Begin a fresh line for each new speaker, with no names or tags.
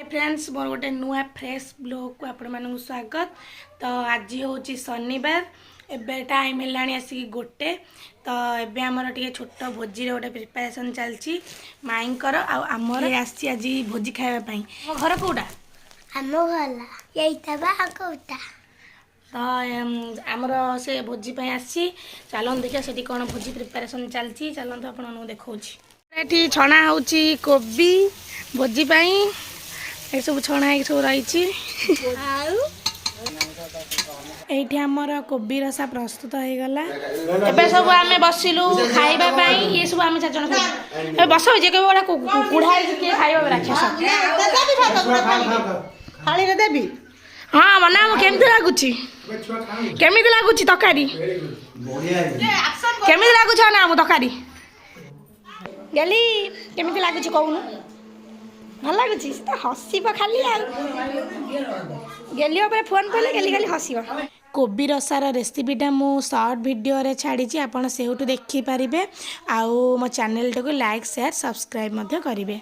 Friends मोर गोटे नुआ fresh blog को आपण मानक स्वागत। तो आज हूँ शनिवार एबे टाइम है आसिक गोटे। तो एबे आमर टे छोट भोजी गोटे प्रिपेरेसन चलती माईंकर आमर आसी आज भोजी खावाई। मो घर कौटा
आम घर
तो आमर से भोजी आसी चलन देखिए से कौन भोजी प्रिपेरेसन चलती चलते आपको देखा ये छणा हो कोबी भोजी ये सब छणा सब रही ये आमर कोबी रसा प्रस्तुत हो गला। एबे सब आम बसिलु खाइबा ये सब आम चार जन बस जे के गोटा कुढ़ा किए खाइबा राक्षस
देवी।
हाँ मना केमती लगुच केमी लगुच तकारी केमी लगुच ना तकारी गली केमी लगुच कहून भल लगुच हसब खाली गेली फोन कले गेली खाली हसब। कोबी रसार रेसिपीटा मु शॉर्ट वीडियो रे छाड़ी आपण से देखिपारे आउ मो चैनल टाको लाइक शेयर सब्सक्राइब करेंगे।